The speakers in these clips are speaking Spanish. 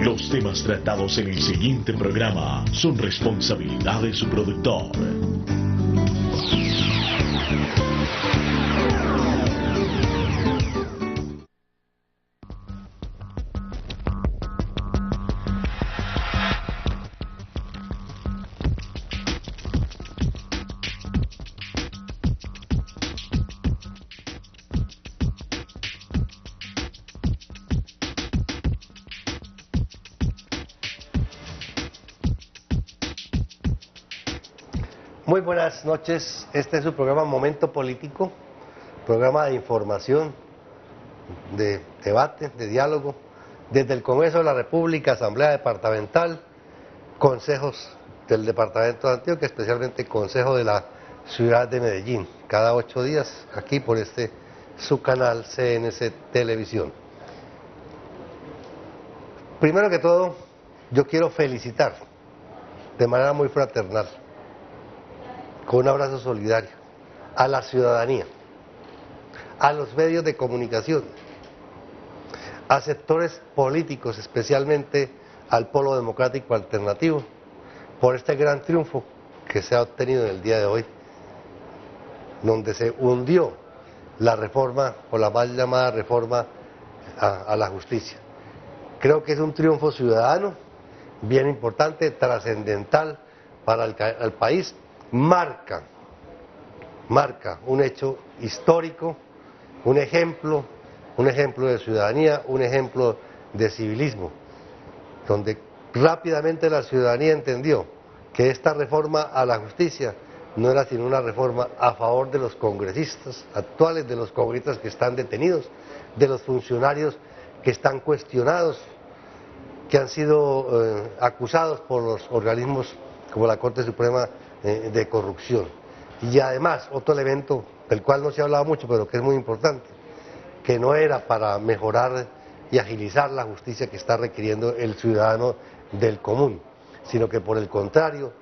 Los temas tratados en el siguiente programa son responsabilidad de su productor. Muy buenas noches, este es su programa Momento Político, programa de información, de debate, de diálogo, desde el Congreso de la República, Asamblea Departamental, consejos del Departamento de Antioquia, especialmente Consejo de la Ciudad de Medellín, cada 8 días, aquí por su canal CNC Televisión. Primero que todo, yo quiero felicitar de manera muy fraternal, con un abrazo solidario, a la ciudadanía, a los medios de comunicación, a sectores políticos, especialmente al Polo Democrático Alternativo, por este gran triunfo que se ha obtenido en el día de hoy, donde se hundió la reforma, o la mal llamada reforma a la justicia. Creo que es un triunfo ciudadano, bien importante, trascendental para el país. Marca un hecho histórico, un ejemplo de ciudadanía, un ejemplo de civilismo, donde rápidamente la ciudadanía entendió que esta reforma a la justicia no era sino una reforma a favor de los congresistas actuales, de los congresistas que están detenidos, de los funcionarios que están cuestionados, que han sido acusados por los organismos como la Corte Suprema de corrupción. Y además, otro elemento del cual no se ha hablado mucho, pero que es muy importante, que no era para mejorar y agilizar la justicia que está requiriendo el ciudadano del común, sino que por el contrario,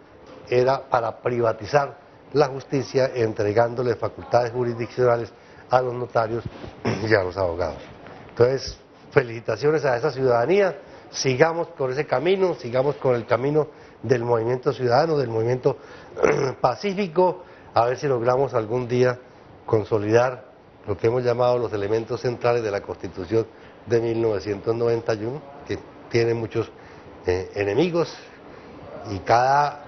era para privatizar la justicia, entregándole facultades jurisdiccionales a los notarios y a los abogados. Entonces, felicitaciones a esa ciudadanía, sigamos con ese camino, sigamos con el camino del movimiento ciudadano, del movimiento pacífico, a ver si logramos algún día consolidar lo que hemos llamado los elementos centrales de la Constitución de 1991, que tiene muchos enemigos, y cada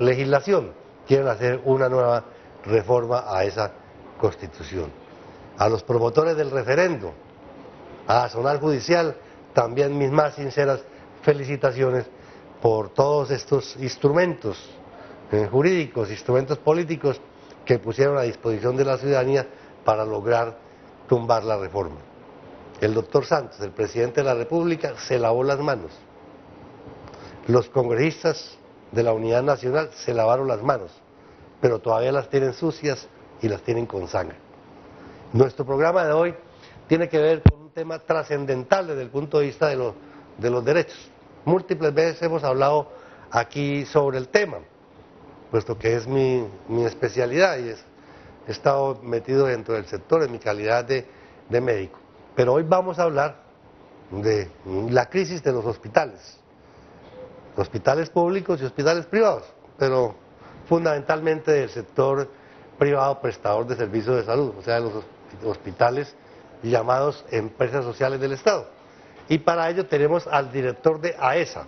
legislación quiere hacer una nueva reforma a esa Constitución. A los promotores del referendo, a la Zonal Judicial, también mis más sinceras felicitaciones por todos estos instrumentos jurídicos, instrumentos políticos que pusieron a disposición de la ciudadanía para lograr tumbar la reforma. El doctor Santos, el presidente de la República, se lavó las manos. Los congresistas de la Unidad Nacional se lavaron las manos, pero todavía las tienen sucias y las tienen con sangre. Nuestro programa de hoy tiene que ver con un tema trascendental desde el punto de vista de los derechos. Múltiples veces hemos hablado aquí sobre el tema, puesto que es mi especialidad y he estado metido dentro del sector en mi calidad de médico. Pero hoy vamos a hablar de la crisis de los hospitales públicos y hospitales privados, pero fundamentalmente del sector privado prestador de servicios de salud, o sea, de los hospitales llamados empresas sociales del Estado. Y para ello tenemos al director de AESA.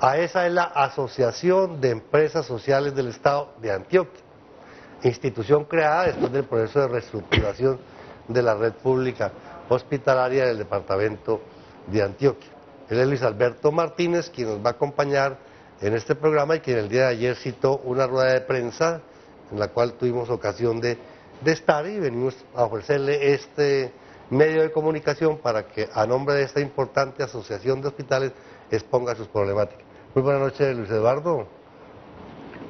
AESA es la Asociación de Empresas Sociales del Estado de Antioquia, institución creada después del proceso de reestructuración de la red pública hospitalaria del departamento de Antioquia. Él es Luis Alberto Martínez, quien nos va a acompañar en este programa y quien el día de ayer citó una rueda de prensa en la cual tuvimos ocasión de estar, y venimos a ofrecerle este medio de comunicación para que a nombre de esta importante asociación de hospitales exponga sus problemáticas. Muy buenas noches, Luis Eduardo.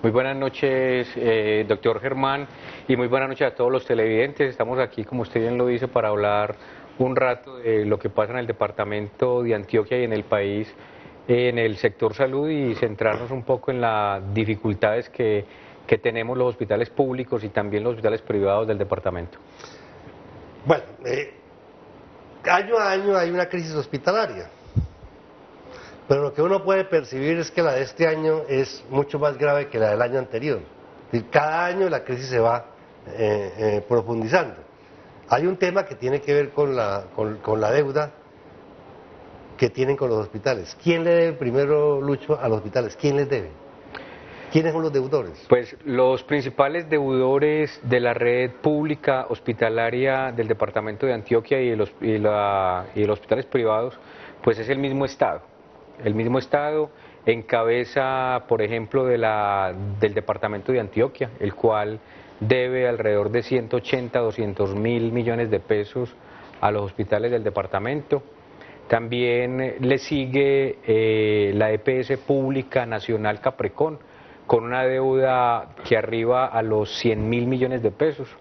Muy buenas noches, doctor Germán, y muy buenas noches a todos los televidentes. Estamos aquí, como usted bien lo dice, para hablar un rato de lo que pasa en el departamento de Antioquia y en el país, en el sector salud, y centrarnos un poco en las dificultades que tenemos los hospitales públicos y también los hospitales privados del departamento. Bueno, año a año hay una crisis hospitalaria, Pero lo que uno puede percibir es que la de este año es mucho más grave que la del año anterior. Es decir, cada año la crisis se va profundizando. Hay un tema que tiene que ver con la deuda que tienen con los hospitales. ¿Quién le debe primero, Lucho, a los hospitales? ¿Quién les debe? ¿Quiénes son los deudores? Pues los principales deudores de la red pública hospitalaria del departamento de Antioquia y los hospitales privados, pues es el mismo Estado. El mismo Estado en cabeza, por ejemplo, del departamento de Antioquia, el cual debe alrededor de 180, 200 mil millones de pesos a los hospitales del departamento. También le sigue la EPS Pública Nacional Caprecón, con una deuda que arriba a los 100 mil millones de pesos.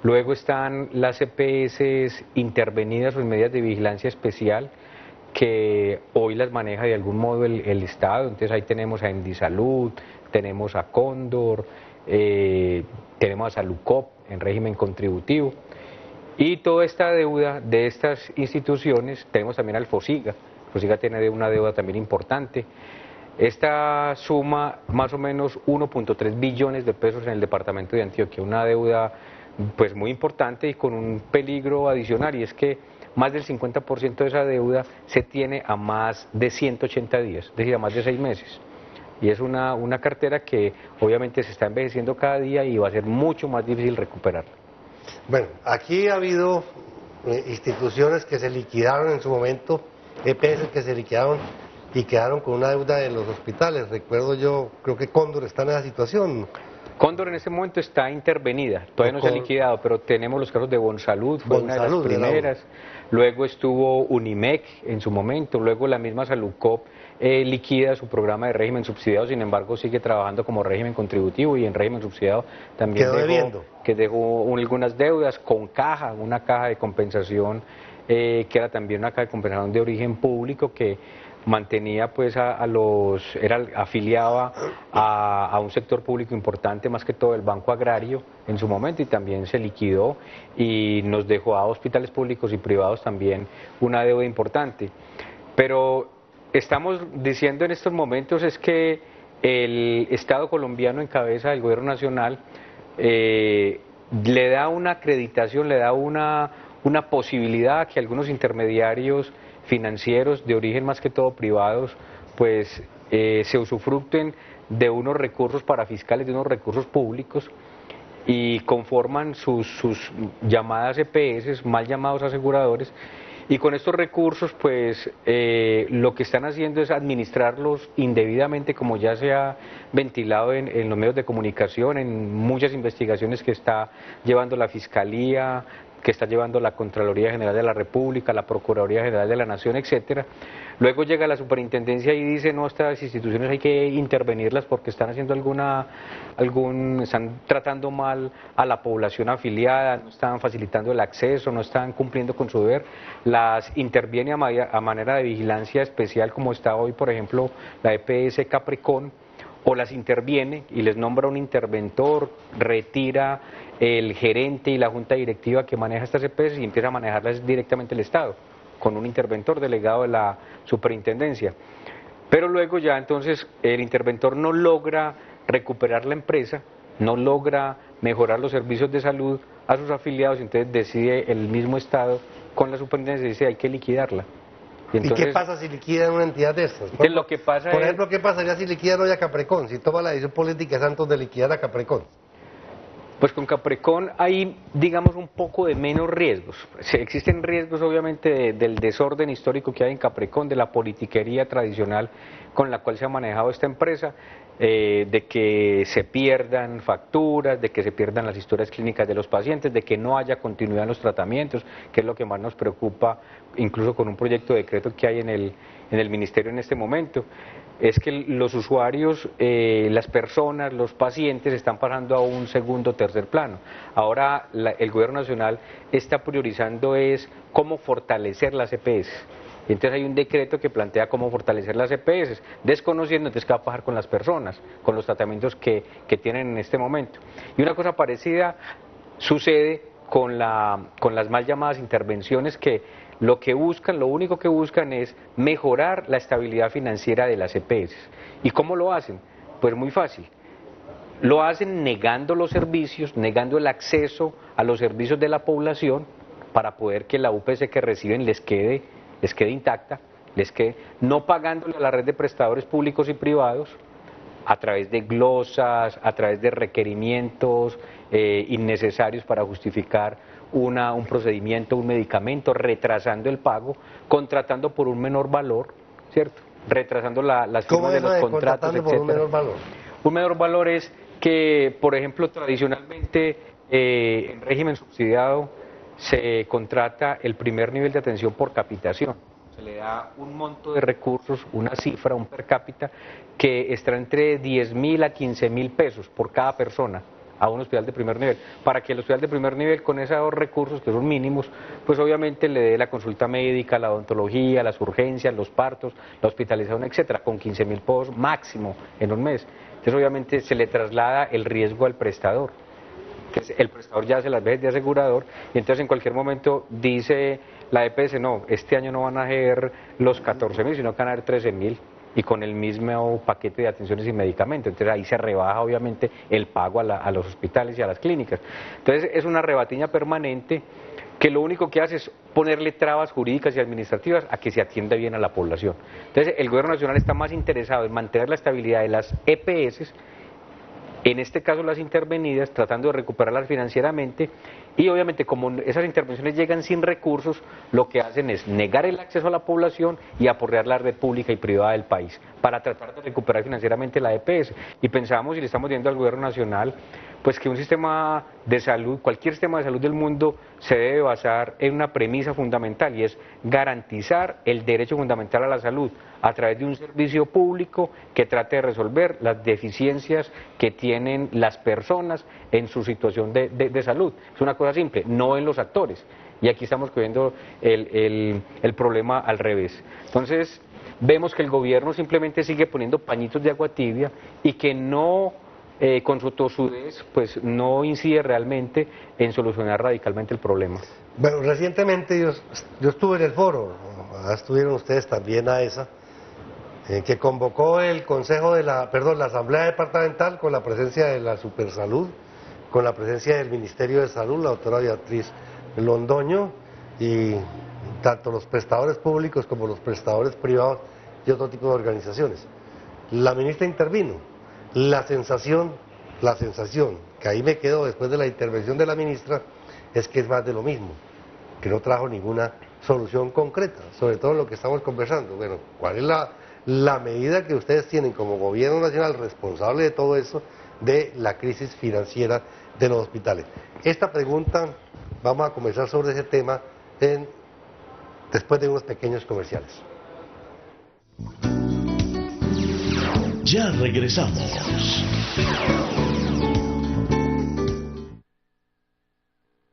Luego están las EPS intervenidas o en medidas de vigilancia especial, que hoy las maneja de algún modo el Estado. Entonces ahí tenemos a Endisalud, tenemos a Cóndor, tenemos a Salucop en régimen contributivo. Y toda esta deuda de estas instituciones, tenemos también al FOSIGA. FOSIGA tiene una deuda también importante. Esta suma más o menos 1.3 billones de pesos en el departamento de Antioquia, una deuda pues muy importante y con un peligro adicional, y es que más del 50% de esa deuda se tiene a más de 180 días, es decir, a más de 6 meses. Y es una cartera que obviamente se está envejeciendo cada día y va a ser mucho más difícil recuperarla. Bueno, aquí ha habido instituciones que se liquidaron en su momento, EPS que se liquidaron y quedaron con una deuda en los hospitales. Recuerdo yo, creo que Cóndor está en esa situación. Cóndor en este momento está intervenida, todavía no se ha liquidado, pero tenemos los casos de Bonsalud, fue una de las primeras, luego estuvo Unimec en su momento, luego la misma Salucop liquida su programa de régimen subsidiado, sin embargo sigue trabajando como régimen contributivo y en régimen subsidiado también dejó algunas deudas con caja, una caja de compensación que era también una caja de compensación de origen público que mantenía pues afiliaba a un sector público importante, más que todo el Banco Agrario en su momento, y también se liquidó y nos dejó a hospitales públicos y privados también una deuda importante. Pero estamos diciendo en estos momentos es que el Estado colombiano en cabeza del gobierno nacional le da una acreditación, le da una posibilidad a que algunos intermediarios financieros de origen más que todo privados, pues se usufructen de unos recursos parafiscales, de unos recursos públicos y conforman sus llamadas EPS, mal llamados aseguradores, y con estos recursos pues lo que están haciendo es administrarlos indebidamente, como ya se ha ventilado en los medios de comunicación, en muchas investigaciones que está llevando la Fiscalía, que está llevando la Contraloría General de la República, la Procuraduría General de la Nación, etcétera. Luego llega la superintendencia y dice, no, estas instituciones hay que intervenirlas porque están haciendo están tratando mal a la población afiliada, no están facilitando el acceso, no están cumpliendo con su deber. Las interviene a manera de vigilancia especial, como está hoy, por ejemplo, la EPS Caprecón, o las interviene y les nombra un interventor, retira el gerente y la junta directiva que maneja estas EPS y empieza a manejarlas directamente el Estado, con un interventor delegado de la superintendencia. Pero luego ya entonces el interventor no logra recuperar la empresa, no logra mejorar los servicios de salud a sus afiliados, entonces decide el mismo Estado con la superintendencia y dice hay que liquidarla. Entonces, ¿y qué pasa si liquidan una entidad de estas? Por ejemplo, ¿qué pasaría si liquidan hoy a Caprecón? Si toma la decisión política Santos de liquidar a Caprecón. Pues con Caprecón hay, digamos, un poco de menos riesgos. Existen riesgos, obviamente, del desorden histórico que hay en Caprecón, de la politiquería tradicional con la cual se ha manejado esta empresa, de que se pierdan facturas, de que se pierdan las historias clínicas de los pacientes, de que no haya continuidad en los tratamientos, que es lo que más nos preocupa, incluso con un proyecto de decreto que hay en el Ministerio en este momento. Es que los usuarios, las personas, los pacientes están pasando a un segundo o tercer plano. Ahora el gobierno nacional está priorizando es cómo fortalecer las EPS. Y entonces hay un decreto que plantea cómo fortalecer las EPS, desconociendo entonces qué va a pasar con las personas, con los tratamientos que tienen en este momento. Y una cosa parecida sucede con las mal llamadas intervenciones que lo único que buscan es mejorar la estabilidad financiera de las EPS. ¿Y cómo lo hacen? Pues muy fácil. Lo hacen negando los servicios, negando el acceso a los servicios de la población para poder que la UPC que reciben les quede intacta, no pagándole a la red de prestadores públicos y privados a través de glosas, a través de requerimientos innecesarios para justificar un procedimiento, un medicamento, retrasando el pago, contratando por un menor valor, ¿cierto? Retrasando las firmas de los contratos, etcétera. Por un menor valor? Un menor valor es que, por ejemplo, tradicionalmente en régimen subsidiado se contrata el primer nivel de atención por capitación. Se le da un monto de recursos, una cifra, un per cápita, que está entre 10.000 a 15.000 pesos por cada persona a un hospital de primer nivel, para que el hospital de primer nivel con esos recursos que son mínimos, pues obviamente le dé la consulta médica, la odontología, las urgencias, los partos, la hospitalización, etcétera, con 15.000 pesos máximo en un mes. Entonces obviamente se le traslada el riesgo al prestador. Entonces el prestador ya hace las veces de asegurador y entonces en cualquier momento dice la EPS, no, este año no van a ser los 14.000, sino que van a ser 13.000. Y con el mismo paquete de atenciones y medicamentos. Entonces ahí se rebaja obviamente el pago a los hospitales y a las clínicas. Entonces es una rebatiña permanente que lo único que hace es ponerle trabas jurídicas y administrativas a que se atienda bien a la población. Entonces el gobierno nacional está más interesado en mantener la estabilidad de las EPS, en este caso las intervenidas, tratando de recuperarlas financieramente, y obviamente como esas intervenciones llegan sin recursos, lo que hacen es negar el acceso a la población y aporrear la red pública y privada del país para tratar de recuperar financieramente la EPS. Y pensamos y le estamos diciendo al gobierno nacional pues que un sistema de salud, cualquier sistema de salud del mundo se debe basar en una premisa fundamental y es garantizar el derecho fundamental a la salud a través de un servicio público que trate de resolver las deficiencias que tienen las personas en su situación de salud. Es una cosa simple, no en los actores. Y aquí estamos cogiendo el problema al revés. Entonces, vemos que el gobierno simplemente sigue poniendo pañitos de agua tibia y que no, con su tosudez, pues no incide realmente en solucionar radicalmente el problema. Bueno, recientemente yo estuve en el foro, estuvieron ustedes también a esa, que convocó el Consejo de la Asamblea Departamental con la presencia de la Supersalud, con la presencia del Ministerio de Salud, la doctora Beatriz Londoño, y tanto los prestadores públicos como los prestadores privados y otro tipo de organizaciones. La ministra intervino. La sensación que ahí me quedó después de la intervención de la ministra es que es más de lo mismo, que no trajo ninguna solución concreta, sobre todo lo que estamos conversando. Bueno, ¿cuál es la medida que ustedes tienen como gobierno nacional responsable de todo eso, de la crisis financiera de los hospitales? Esta pregunta vamos a comenzar sobre ese tema después de unos pequeños comerciales. Ya regresamos.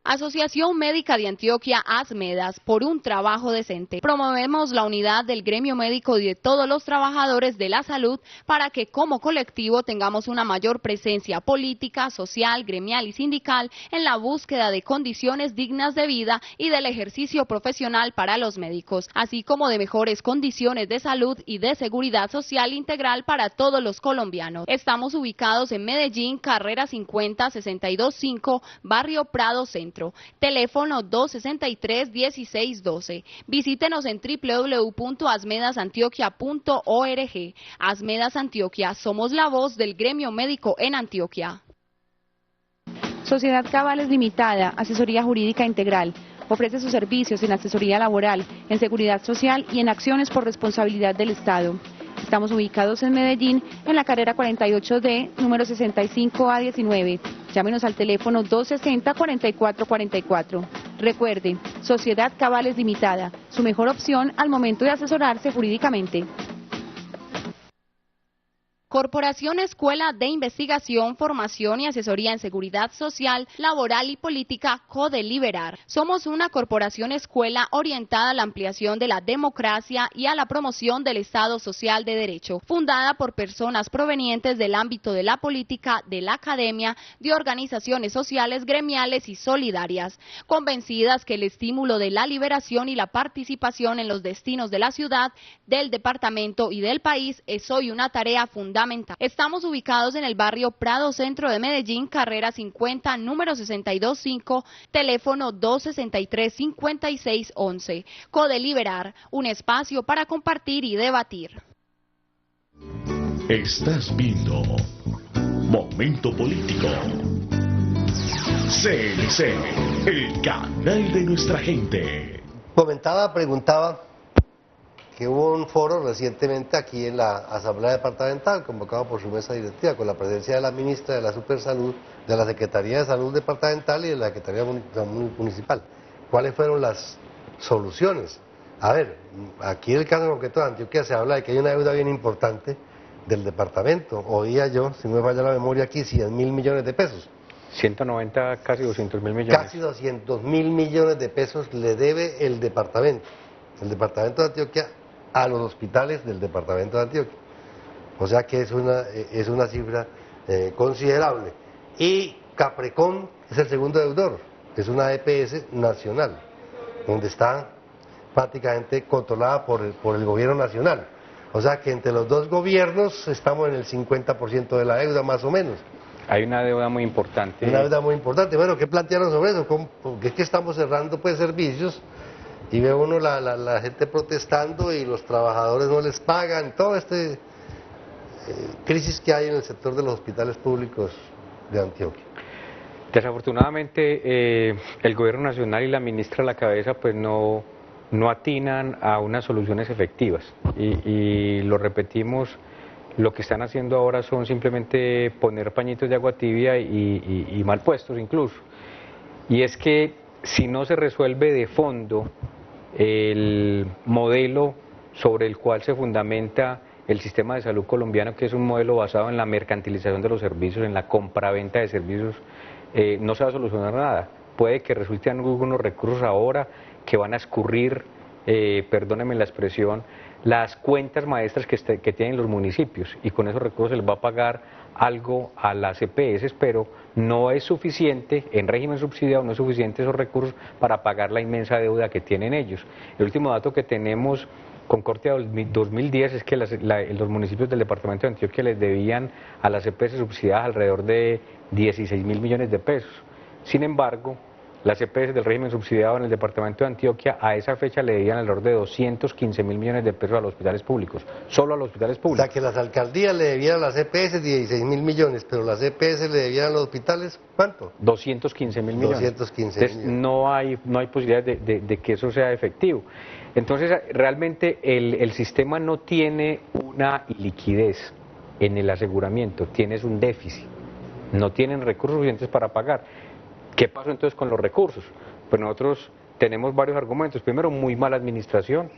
Asociación Médica de Antioquia, ASMEDAS, por un trabajo decente. Promovemos la unidad del gremio médico y de todos los trabajadores de la salud para que como colectivo tengamos una mayor presencia política, social, gremial y sindical en la búsqueda de condiciones dignas de vida y del ejercicio profesional para los médicos, así como de mejores condiciones de salud y de seguridad social integral para todos los colombianos. Estamos ubicados en Medellín, carrera 50-625, barrio Prado Centro. Teléfono 263-1612. Visítenos en www.asmedasantioquia.org. Asmedas Antioquia, somos la voz del gremio médico en Antioquia. Sociedad Cabales Limitada, asesoría jurídica integral. Ofrece sus servicios en asesoría laboral, en seguridad social y en acciones por responsabilidad del Estado. Estamos ubicados en Medellín, en la carrera 48D, número 65A19. Llámenos al teléfono 260-4444. Recuerde, Sociedad Cabales Limitada, su mejor opción al momento de asesorarse jurídicamente. Corporación Escuela de Investigación, Formación y Asesoría en Seguridad Social, Laboral y Política, Codeliberar. Somos una corporación escuela orientada a la ampliación de la democracia y a la promoción del Estado Social de Derecho, fundada por personas provenientes del ámbito de la política, de la academia, de organizaciones sociales, gremiales y solidarias, convencidas que el estímulo de la liberación y la participación en los destinos de la ciudad, del departamento y del país es hoy una tarea fundamental. Estamos ubicados en el barrio Prado Centro de Medellín, carrera 50, número 625, teléfono 263-5611. Codeliberar, un espacio para compartir y debatir. Estás viendo Momento Político. CNC, el canal de nuestra gente. Preguntaba que hubo un foro recientemente aquí en la Asamblea Departamental, convocado por su mesa directiva, con la presencia de la ministra de la Supersalud, de la Secretaría de Salud Departamental y de la Secretaría Municipal. ¿Cuáles fueron las soluciones? A ver, aquí en el caso concreto de Antioquia se habla de que hay una deuda bien importante del departamento. Oía yo, si no me falla la memoria aquí, 100.000 millones de pesos. 190, casi 200.000 millones. Casi 200.000 millones de pesos le debe el departamento de Antioquia a los hospitales del departamento de Antioquia. O sea que es una cifra considerable. Y Caprecon es el segundo deudor, es una EPS nacional, donde está prácticamente controlada por el gobierno nacional. O sea que entre los dos gobiernos estamos en el 50% de la deuda más o menos. Hay una deuda muy importante. Una deuda muy importante. Bueno, ¿qué plantearon sobre eso? Porque es que estamos cerrando pues servicios y ve uno la gente protestando y los trabajadores no les pagan, toda esta crisis que hay en el sector de los hospitales públicos de Antioquia. Desafortunadamente el gobierno nacional y la ministra a la cabeza pues no atinan a unas soluciones efectivas y lo repetimos, lo que están haciendo ahora son simplemente poner pañitos de agua tibia y mal puestos incluso. Y es que si no se resuelve de fondo el modelo sobre el cual se fundamenta el sistema de salud colombiano, que es un modelo basado en la mercantilización de los servicios, en la compraventa de servicios, no se va a solucionar nada. Puede que resulten algunos recursos ahora que van a escurrir, perdónenme la expresión, las cuentas maestras que tienen los municipios, y con esos recursos se les va a pagar algo a las EPS, pero no es suficiente, en régimen subsidiado no es suficiente esos recursos para pagar la inmensa deuda que tienen ellos. El último dato que tenemos con corte a 2010 es que los municipios del departamento de Antioquia les debían a las EPS subsidiadas alrededor de 16.000 millones de pesos. Sin embargo, las EPS del régimen subsidiado en el departamento de Antioquia a esa fecha le debían alrededor de 215.000 millones de pesos a los hospitales públicos, solo a los hospitales públicos. O sea que las alcaldías le debían a las EPS 16.000 millones, pero las EPS le debían a los hospitales, ¿cuánto? 215.000 millones. 215.000 millones. No hay posibilidad de que eso sea efectivo. Entonces, realmente el sistema no tiene una liquidez en el aseguramiento, tienes un déficit, no tienen recursos suficientes para pagar. ¿Qué pasó entonces con los recursos? Pues nosotros tenemos varios argumentos. Primero, muy mala administración.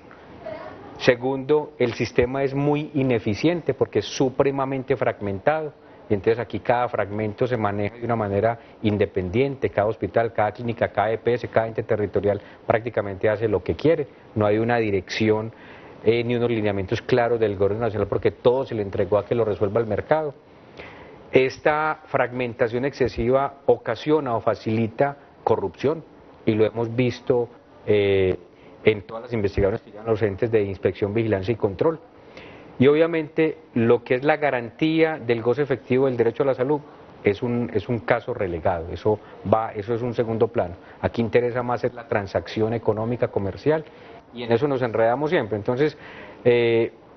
Segundo, el sistema es muy ineficiente porque es supremamente fragmentado. Y entonces aquí cada fragmento se maneja de una manera independiente. Cada hospital, cada clínica, cada EPS, cada ente territorial prácticamente hace lo que quiere. No hay una dirección ni unos lineamientos claros del gobierno nacional porque todo se le entregó a que lo resuelva el mercado. Esta fragmentación excesiva ocasiona o facilita corrupción y lo hemos visto en todas las investigaciones que llevan los entes de inspección, vigilancia y control. Y obviamente lo que es la garantía del goce efectivo del derecho a la salud es un caso relegado, eso es un segundo plano. Aquí interesa más es la transacción económica, comercial, y en eso nos enredamos siempre. Entonces,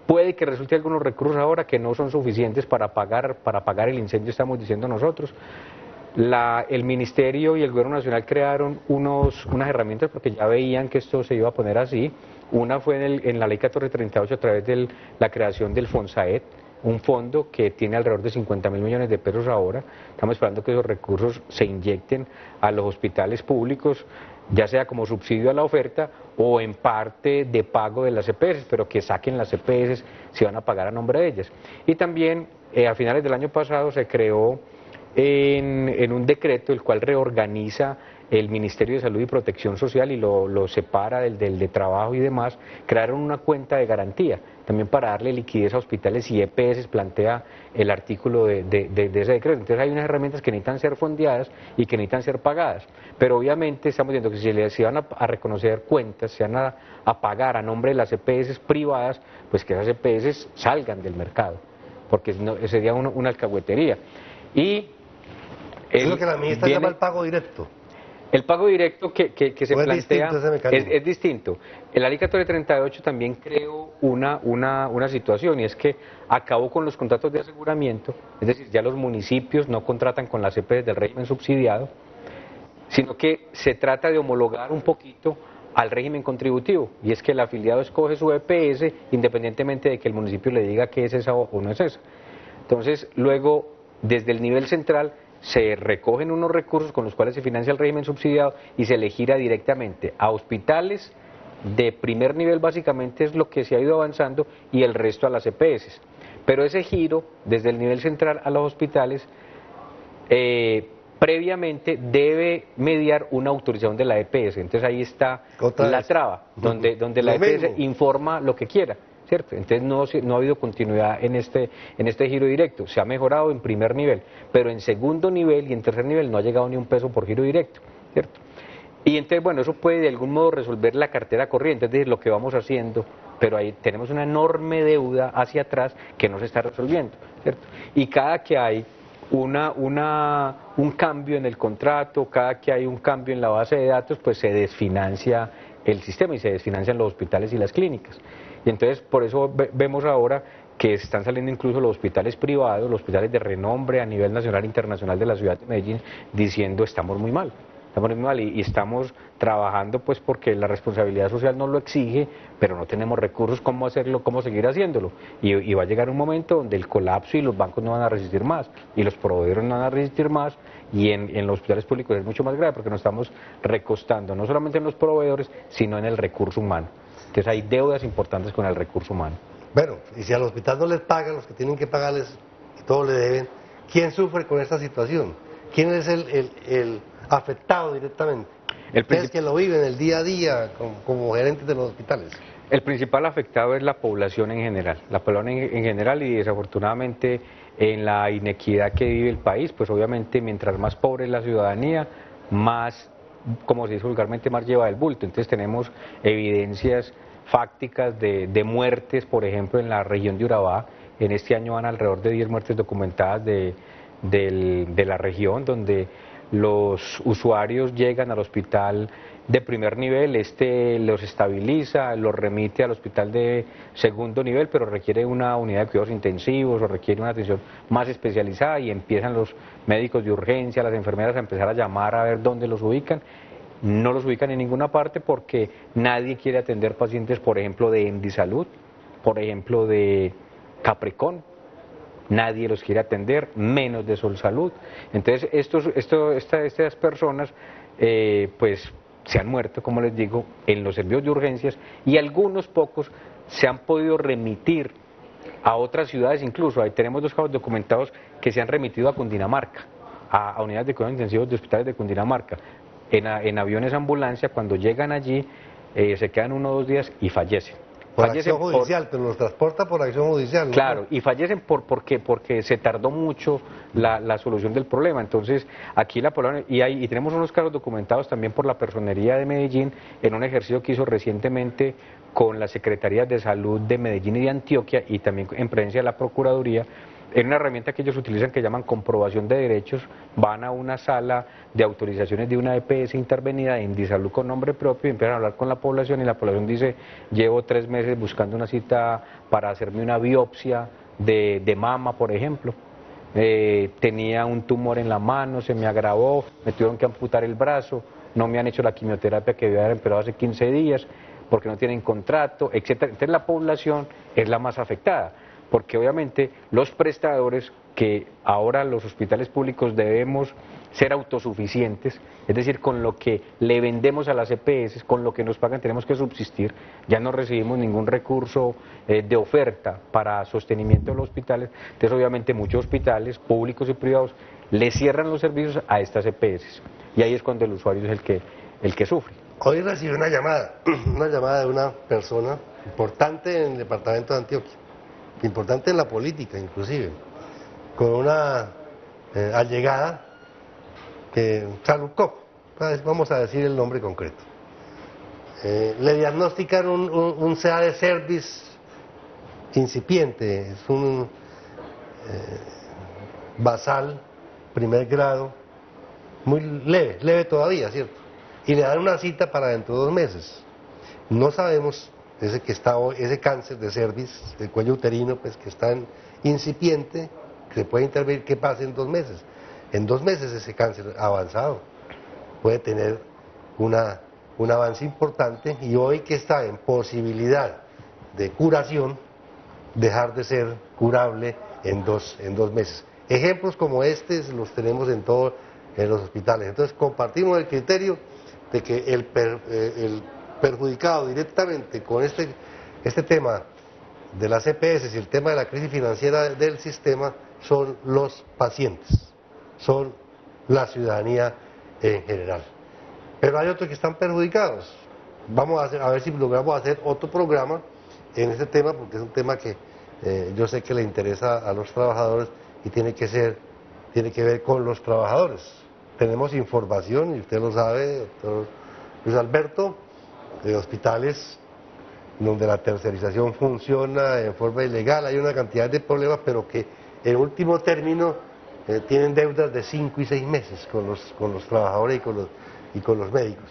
puede que resulte algunos recursos ahora que no son suficientes para pagar el incendio, estamos diciendo nosotros. El Ministerio y el Gobierno Nacional crearon unas herramientas porque ya veían que esto se iba a poner así. Una fue en la Ley 1438 a través de la creación del FONSAED, un fondo que tiene alrededor de 50.000 millones de pesos ahora. Estamos esperando que esos recursos se inyecten a los hospitales públicos. ya sea como subsidio a la oferta o en parte de pago de las EPS, pero que saquen las EPS si van a pagar a nombre de ellas. Y también a finales del año pasado se creó en un decreto el cual reorganiza el Ministerio de Salud y Protección Social y lo separa del de trabajo y demás. Crearon una cuenta de garantía también para darle liquidez a hospitales y EPS, plantea el artículo de ese decreto. Entonces hay unas herramientas que necesitan ser fondeadas y que necesitan ser pagadas, pero obviamente estamos viendo que si se van a reconocer cuentas, se van a pagar a nombre de las EPS privadas, pues que esas EPS salgan del mercado, porque sería una alcahuetería. Y es lo que la ministra llama el pago directo. El pago directo que se plantea es distinto. El ALI 1438 también creó una situación, y es que acabó con los contratos de aseguramiento, es decir, ya los municipios no contratan con las EPS del régimen subsidiado, sino que se trata de homologar un poquito al régimen contributivo, y es que el afiliado escoge su EPS independientemente de que el municipio le diga que es esa o no es esa. Entonces, luego, desde el nivel central, se recogen unos recursos con los cuales se financia el régimen subsidiado y se le gira directamente a hospitales de primer nivel, básicamente es lo que se ha ido avanzando, y el resto a las EPS. Pero ese giro desde el nivel central a los hospitales previamente debe mediar una autorización de la EPS. Entonces ahí está la traba, donde la EPS informa lo que quiera, ¿cierto? Entonces no ha habido continuidad en este giro directo. Se ha mejorado en primer nivel, pero en segundo nivel y en tercer nivel no ha llegado ni un peso por giro directo, ¿cierto? Y entonces, bueno, eso puede de algún modo resolver la cartera corriente, es decir, lo que vamos haciendo, pero ahí tenemos una enorme deuda hacia atrás que no se está resolviendo, ¿cierto? Y cada que hay un cambio en el contrato, cada que hay un cambio en la base de datos, pues se desfinancia el sistema y se desfinancian los hospitales y las clínicas. Y entonces por eso vemos ahora que están saliendo incluso los hospitales privados, los hospitales de renombre a nivel nacional e internacional de la ciudad de Medellín, diciendo estamos muy mal y estamos trabajando pues porque la responsabilidad social nos lo exige, pero no tenemos recursos cómo hacerlo, cómo seguir haciéndolo, y va a llegar un momento donde el colapso y los bancos no van a resistir más y los proveedores no van a resistir más, y en los hospitales públicos es mucho más grave porque nos estamos recostando no solamente en los proveedores sino en el recurso humano. Entonces hay deudas importantes con el recurso humano. Bueno, y si al hospital no les pagan, los que tienen que pagarles y todo le deben, ¿quién sufre con esta situación? ¿Quién es el afectado directamente? Ustedes que lo viven el día a día como gerentes de los hospitales. El principal afectado es la población en general, en general, y desafortunadamente en la inequidad que vive el país, pues obviamente mientras más pobre es la ciudadanía, más, como se dice vulgarmente, más lleva el bulto. Entonces tenemos evidencias fácticas de muertes, por ejemplo, en la región de Urabá. En este año van alrededor de 10 muertes documentadas de la región, donde los usuarios llegan al hospital de primer nivel, los estabiliza, los remite al hospital de segundo nivel, pero requiere una unidad de cuidados intensivos o requiere una atención más especializada, y empiezan los médicos de urgencia, las enfermeras a empezar a llamar a ver dónde los ubican. No los ubican en ninguna parte porque nadie quiere atender pacientes, por ejemplo, de Endisalud, por ejemplo, de Capricorn. Nadie los quiere atender, menos de Sol Salud. Entonces, estas personas, pues, se han muerto, como les digo, en los servicios de urgencias, y algunos pocos se han podido remitir a otras ciudades incluso. Ahí tenemos 2 casos documentados que se han remitido a Cundinamarca, a unidades de cuidados intensivos de hospitales de Cundinamarca, en aviones ambulancia. Cuando llegan allí, se quedan 1 o 2 días y fallecen. Por acción judicial, pero los transporta por acción judicial, ¿no? Claro, y fallecen porque se tardó mucho la solución del problema. Entonces, aquí la población, y tenemos unos casos documentados también por la Personería de Medellín, en un ejercicio que hizo recientemente con las Secretarías de Salud de Medellín y de Antioquia, y también en presencia de la Procuraduría, en una herramienta que ellos utilizan que llaman comprobación de derechos. Van a una sala de autorizaciones de una EPS intervenida en Endisalud con nombre propio y empiezan a hablar con la población, y la población dice: llevo 3 meses buscando una cita para hacerme una biopsia de mama, por ejemplo. Tenía un tumor en la mano, se me agravó, me tuvieron que amputar el brazo, no me han hecho la quimioterapia que debía haber empezado hace 15 días porque no tienen contrato, etcétera. Entonces la población es la más afectada, porque obviamente los prestadores, que ahora los hospitales públicos debemos ser autosuficientes, es decir, con lo que le vendemos a las EPS, con lo que nos pagan tenemos que subsistir, ya no recibimos ningún recurso de oferta para sostenimiento de los hospitales, entonces obviamente muchos hospitales públicos y privados le cierran los servicios a estas EPS y ahí es cuando el usuario es el que sufre. Hoy recibí una llamada de una persona importante en el departamento de Antioquia, importante en la política inclusive, con una allegada que Salucop, vamos a decir el nombre concreto. Le diagnostican un CA de service incipiente, es un basal, primer grado, muy leve todavía, ¿cierto? Y le dan una cita para dentro de 2 meses. No sabemos, ese cáncer de cervix, del cuello uterino, pues que está incipiente, que se puede intervenir, ¿qué pasa en 2 meses? En 2 meses ese cáncer avanzado puede tener un avance importante y hoy que está en posibilidad de curación, dejar de ser curable en dos meses. Ejemplos como estos los tenemos en todos los hospitales. Entonces compartimos el criterio de que el perjudicado directamente con este tema de las EPS y el tema de la crisis financiera del sistema son los pacientes, son la ciudadanía en general. Pero hay otros que están perjudicados. Vamos a ver si logramos hacer otro programa en este tema, porque es un tema que yo sé que le interesa a los trabajadores y tiene que ver con los trabajadores. Tenemos información, y usted lo sabe, doctor Luis Alberto, de hospitales donde la tercerización funciona en forma ilegal, hay una cantidad de problemas, pero que en último término tienen deudas de 5 y 6 meses con los trabajadores y con los médicos.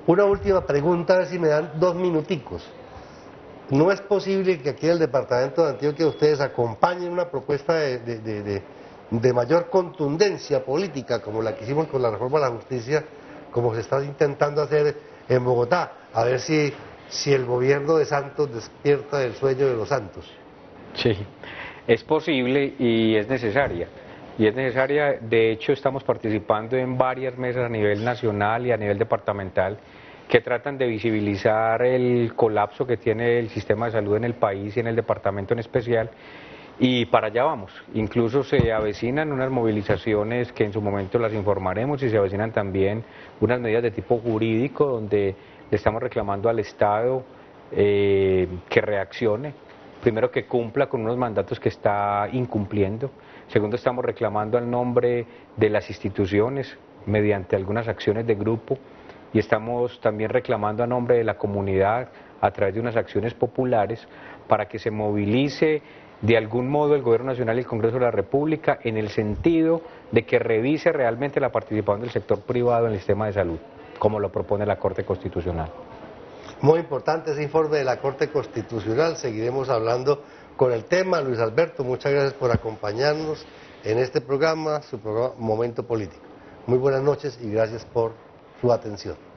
Una última pregunta, a ver si me dan 2 minuticos. ¿No es posible que aquí en el departamento de Antioquia ustedes acompañen una propuesta de mayor contundencia política, como la que hicimos con la reforma de la justicia, como se está intentando hacer en Bogotá? A ver si el gobierno de Santos despierta del sueño de los santos. Sí, es posible y es necesaria. De hecho estamos participando en varias mesas a nivel nacional y a nivel departamental que tratan de visibilizar el colapso que tiene el sistema de salud en el país y en el departamento en especial, y para allá vamos. Incluso se avecinan unas movilizaciones que en su momento las informaremos, y se avecinan también unas medidas de tipo jurídico donde le estamos reclamando al Estado que reaccione. Primero, que cumpla con unos mandatos que está incumpliendo. Segundo, estamos reclamando al nombre de las instituciones mediante algunas acciones de grupo, y estamos también reclamando a nombre de la comunidad a través de unas acciones populares para que se movilice de algún modo el Gobierno Nacional y el Congreso de la República en el sentido de que revise realmente la participación del sector privado en el sistema de salud, como lo propone la Corte Constitucional. Muy importante ese informe de la Corte Constitucional, seguiremos hablando con el tema. Luis Alberto, muchas gracias por acompañarnos en este programa, su programa Momento Político. Muy buenas noches y gracias por su atención.